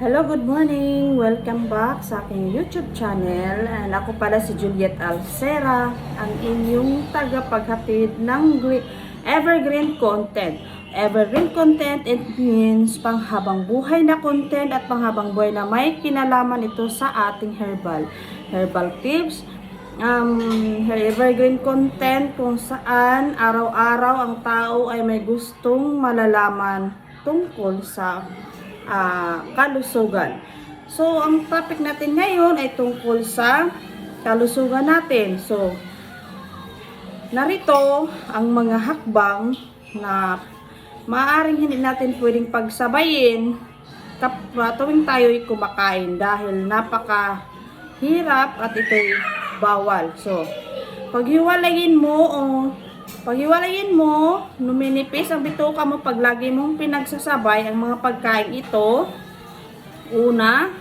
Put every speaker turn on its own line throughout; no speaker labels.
Hello, good morning! Welcome back sa aking YouTube channel. And ako pala si Juliet Alcera, ang inyong tagapaghatid ng evergreen content. Evergreen content, it means panghabang buhay na content at panghabang buhay na may kinalaman ito sa ating herbal tips. Evergreen content kung saan araw-araw ang tao ay may gustong malalaman tungkol sa kalusugan. So, ang topic natin ngayon ay tungkol sa kalusugan natin. So, narito ang mga hakbang na maaaring hindi natin pwedeng pagsabayin tuwing tayo'y kumakain dahil napakahirap at ito'y bawal. So, paghiwalayin mo, numinipis ang bituka mo pag lagi mong pinagsasabay ang mga pagkain ito. Una,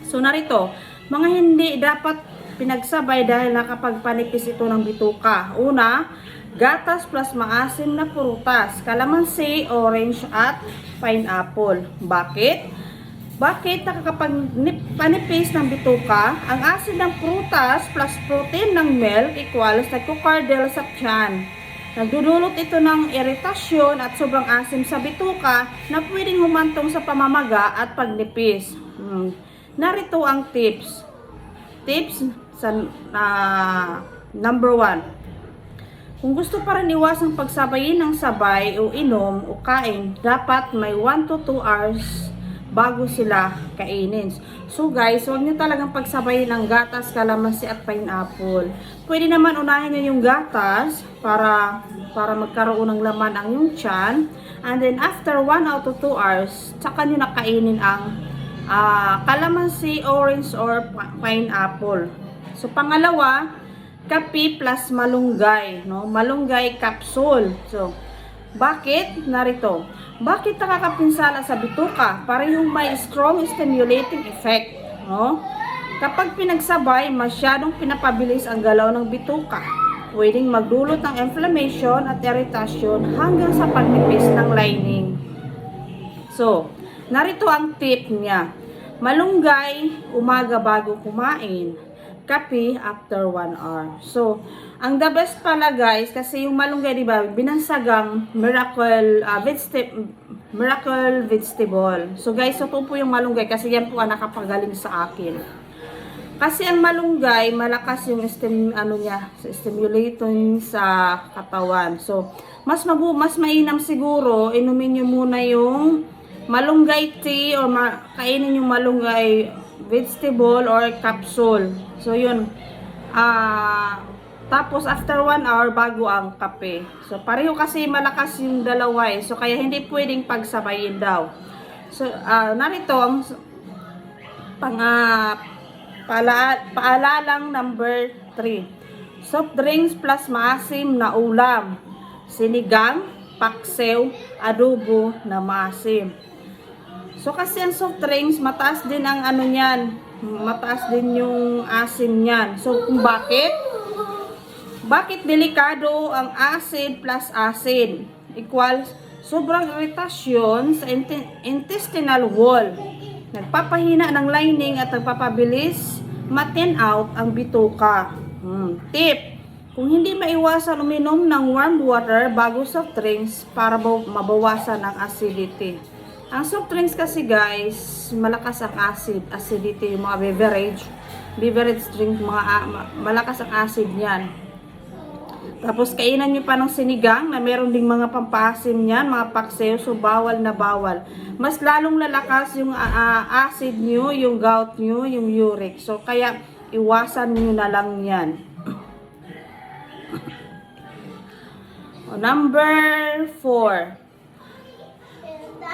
so narito, mga hindi dapat pinagsabay dahil nakapagpanipis ito ng bituka. Una, gatas plus maasim na prutas, kalamansi, orange at pineapple. Bakit? Bakit nakakapagpanipis ng bituka? Ang asin ng prutas plus protein ng milk equals nagkukardel sa tiyan. Nagdudulot ito ng iritasyon at sobrang asim sa bituka na pwedeng humantong sa pamamaga at pagnipis. Narito ang tips. Tips sa number 1. Kung gusto pa rin iwasang pagsabayin ng sabay o inom o kain, dapat may 1 to 2 hours bago sila kainin. So guys, huwag nyo talagang pagsabayin ng gatas, kalamansi at pineapple. Pwede naman unahin nyo yung gatas para magkaroon ng laman ang yung tiyan. And then after 1 out to 2 hours, tsaka nyo nakainin ang kalamansi, orange or pineapple. So pangalawa, kape plus malunggay, no? Malunggay capsule. So bakit? Narito. Bakit nakakapinsala sa bituka? Parehong may strong stimulating effect, no? Kapag pinagsabay, masyadong pinapabilis ang galaw ng bituka. Pwedeng magdulot ng inflammation at irritasyon hanggang sa pagnipis ng lining. So, narito ang tip niya. Malunggay, umaga bago kumain. Kape after 1 hour. So, ang the best pala guys, kasi yung malunggay, di ba, binansagang miracle vegetable. So guys, ito po yung malunggay kasi yan po ang nakapagaling sa akin. Kasi ang malunggay, malakas yung stimulating sa katawan. So, mas mainam siguro, inumin nyo muna yung malunggay tea or kainin yung malunggay vegetable or capsule. So, yun. Tapos, after 1 hour, bago ang kape. So, pareho kasi malakas yung dalawa eh. So, kaya hindi pwedeng pagsabayin daw. So, narito ang paalalang number 3. Soft drinks plus maasim na ulam. Sinigang, paksiw, adobo na maasim. So, kasi ang soft drinks, mataas din ang niyan. Mataas din yung asim niyan. So, kung bakit? Bakit delikado ang acid plus acid? Equals sobrang iritasyon sa intestinal wall. Nagpapahina ng lining at nagpapabilis ma-thin out ang bituka. Tip. Kung hindi maiwasan uminom ng warm water bago soft drinks para mabawasan ang acidity. Ang soft drinks kasi guys, malakas ang acidity, yung mga beverage drink, malakas ang acid niyan. Tapos kainan nyo pa ng sinigang na meron ding mga pampasim niyan, mga paksiw, so bawal na bawal. Mas lalong lalakas yung acid nyo, yung gout nyo, yung uric. So kaya iwasan nyo na lang yan. Number 4.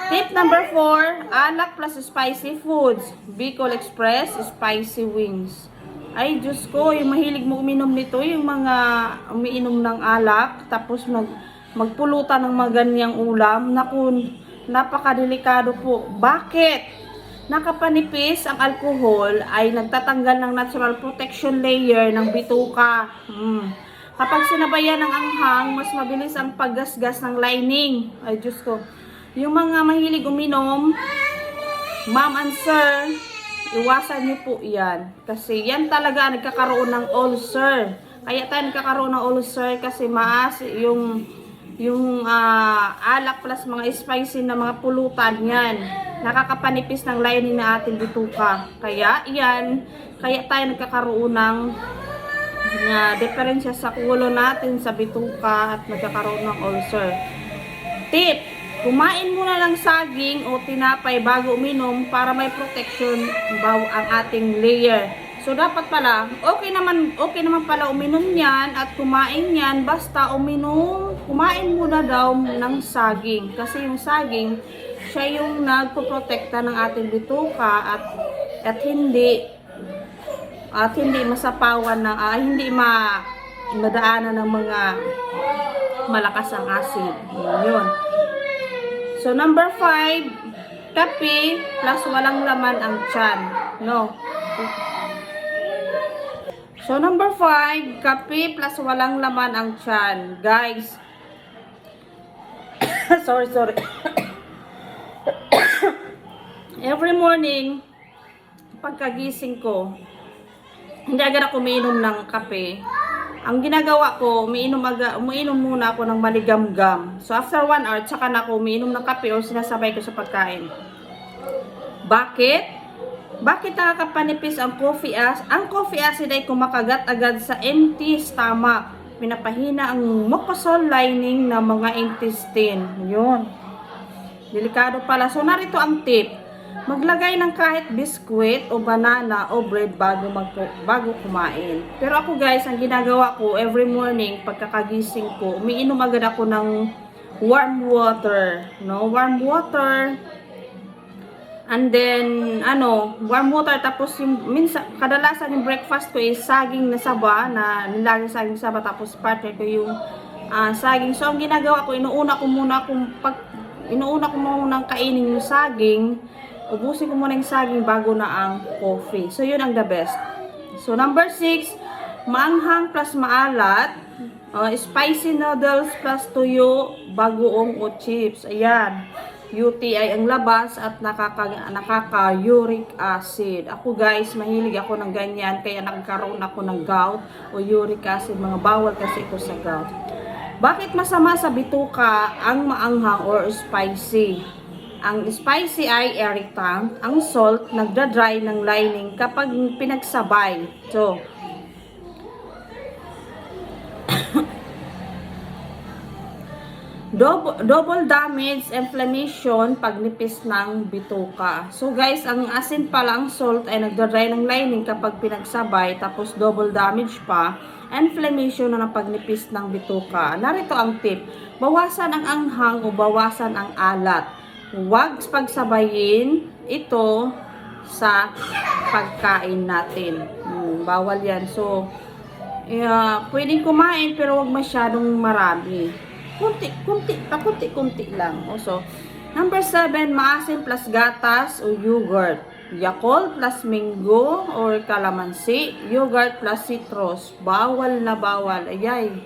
Tip number 4, alak plus spicy foods. Bicol Express, spicy wings. Ay, Diyos ko, yung mahilig mo uminom nito, yung mga umiinom ng alak, tapos magpulutan ng mga ganyang ulam. Naku, napakadelikado po. Bakit? Nakapanipis ang alcohol ay nagtatanggal ng natural protection layer ng bituka. Kapag sinabayan ng anghang, mas mabilis ang paggasgas ng lining. Ay, Diyos ko. Yung mga mahilig uminom Ma'am and sir, iwasan niyo po yan. Kasi yan talaga nagkakaroon ng ulcer. Kaya tayo nagkakaroon ng ulcer kasi maas yung alak plus mga spicy na mga pulutan yan. Nakakapanipis ng lining na ating bituka. Kaya yan, kaya tayo nagkakaroon ng diferensya sa kulo natin sa bituka at nagkakaroon ng ulcer. Tip, kumain muna ng saging o tinapay bago uminom para may protection ang ating layer. So dapat pala, okay naman pala uminom yan at kumain yan, basta kumain muna daw ng saging. Kasi yung saging, siya yung nagpoprotekta ng ating bituka at hindi masapawan ng hindi madaanan ng mga malakas ang acid. Yun. So number 5, kape plus walang laman ang tiyan. No. So number 5, kape plus walang laman ang tiyan. Guys. sorry. Every morning pagkagising ko, hindi agad ako umiinom ng kape. Ang ginagawa ko, umiinom muna ako ng maligamgam. So after 1 hour, tsaka na ako umiinom ng kape o sinasabay ko sa pagkain. Bakit? Bakit nakakapanipis ang coffee acid? Ang coffee acid ay kumakagat agad sa empty stomach. Pinapahina ang mucosal lining ng mga intestine. Yun. Delikado pala. So narito ang tip. Maglagay ng kahit biskwit o banana o bread bago kumain. Pero ako guys, ang ginagawa ko every morning pagkakagising ko, umiinom agad ako ng warm water, no? Warm water. And then warm water, tapos yung kadalasan yung breakfast ko is saging na saba, na nilagay saging saba, tapos partner ko yung saging. So ang ginagawa ko, inuuna ko muna kainin yung saging. Ubusin ko muna yung saging bago na ang coffee. So, yun ang the best. So, number 6, maanghang plus maalat. Spicy noodles plus tuyo, bagoong o chips. Ayan. UTI ang labas at nakaka-uric acid. Ako guys, mahilig ako ng ganyan. Kaya nagkaroon ako ng gout o uric acid. Mga bawal kasi ito sa gout. Bakit masama sa bituka ang maanghang or spicy? Ang spicy ay irritant, ang salt nagda-dry ng lining kapag pinagsabay. So, double damage, inflammation, pagnipis ng bituka. So guys, ang asin pala, ang salt ay nagda-dry ng lining kapag pinagsabay, tapos double damage pa, inflammation na ng pagnipis ng bituka. Narito ang tip, bawasan ang anghang o bawasan ang alat. Huwag pagsabayin ito sa pagkain natin. Bawal yan. So, pwedeng kumain pero huwag masyadong marami. Kunti lang. So, number 7, maasim plus gatas o yogurt. Yakult plus mango or calamansi. Yogurt plus citrus. Bawal na bawal. Ayay.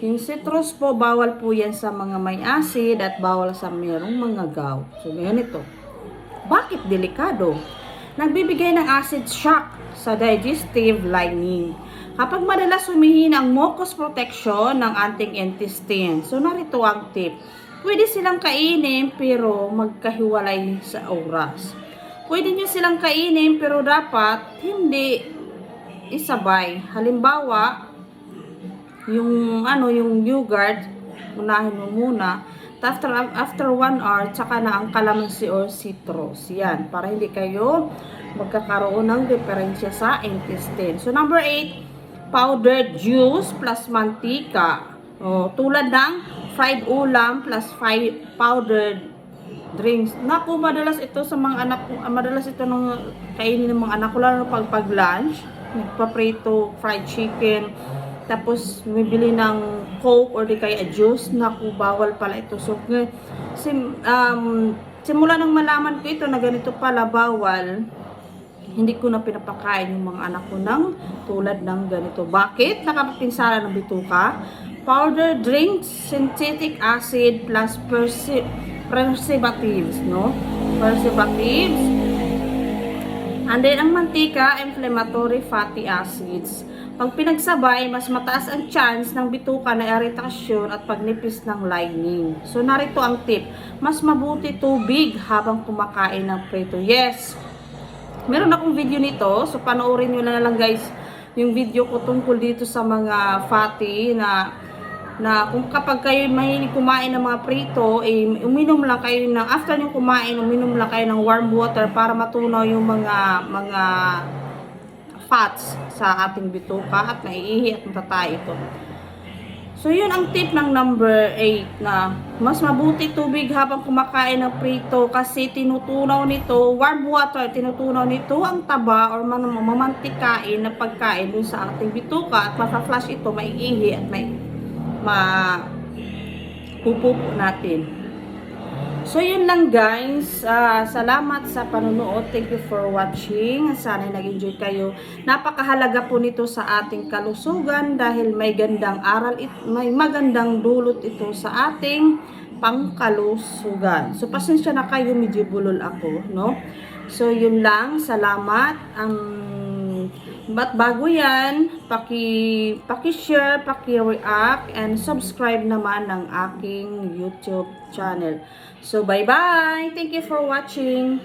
Yung citrus po, bawal po yan sa mga may acid at bawal sa mayroong mga gout. So, ganito. Bakit delikado? Nagbibigay ng acid shock sa digestive lining. Kapag madalas humihina ang mucus protection ng ating intestine. So, narito ang tip. Pwede silang kainin pero magkahiwalay sa oras. Pwede nyo silang kainin pero dapat hindi isabay. Halimbawa, yung yogurt, unahin mo muna. After 1 hour, tsaka na ang calamansi or citrus. Yan, para hindi kayo magkakaroon ng diferensya sa intestine. So, number 8, powdered juice plus mantika. Tulad ng fried ulam plus powdered drinks. Naku, madalas ito sa mga anak ko, madalas ito nung kainin ng mga anak ko, lalo pag lunch, nagpaprito, fried chicken, tapos bumibili ng coke or di kaya juice. Naku, bawal pala ito. So, simula nang malaman ko ito na ganito pala bawal, hindi ko na pinapakain yung mga anak ko ng tulad ng ganito. Bakit? Nakapinsala ng bituka. Powder drinks, synthetic acid plus preservatives, no? Preservatives, And then, ang mantika, inflammatory fatty acids. Pag pinagsabay, mas mataas ang chance ng bituka na iritasyon at pagnipis ng lining. So, narito ang tip. Mas mabuti tubig habang kumakain ng prito. Yes, meron akong video nito. So, panoorin nyo na lang guys yung video ko tungkol dito sa mga fatty na kung kapag kayo mahilig kumain ng mga prito, uminom lang kayo ng, after nyo kumain, uminom lang kayo ng warm water para matunaw yung mga fats sa ating bituka at naiihi at matatay ito. So, yun ang tip ng number 8 na mas mabuti tubig habang kumakain ng prito kasi tinutunaw nito, warm water, tinutunaw nito ang taba or mamantikain na pagkain dun sa ating bituka at masa-flush ito, maiihi at pupupo natin. So, yun lang guys. Salamat sa panonood. Thank you for watching. Sana nag-enjoy kayo. Napakahalaga po nito sa ating kalusugan dahil may gandang aral, may magandang dulot ito sa ating pangkalusugan. So, pasensya na kayo, medyo bulol ako, no? So, yun lang. Salamat. But bago yan, paki-share, paki-react, and subscribe naman ng aking YouTube channel. So, bye-bye! Thank you for watching!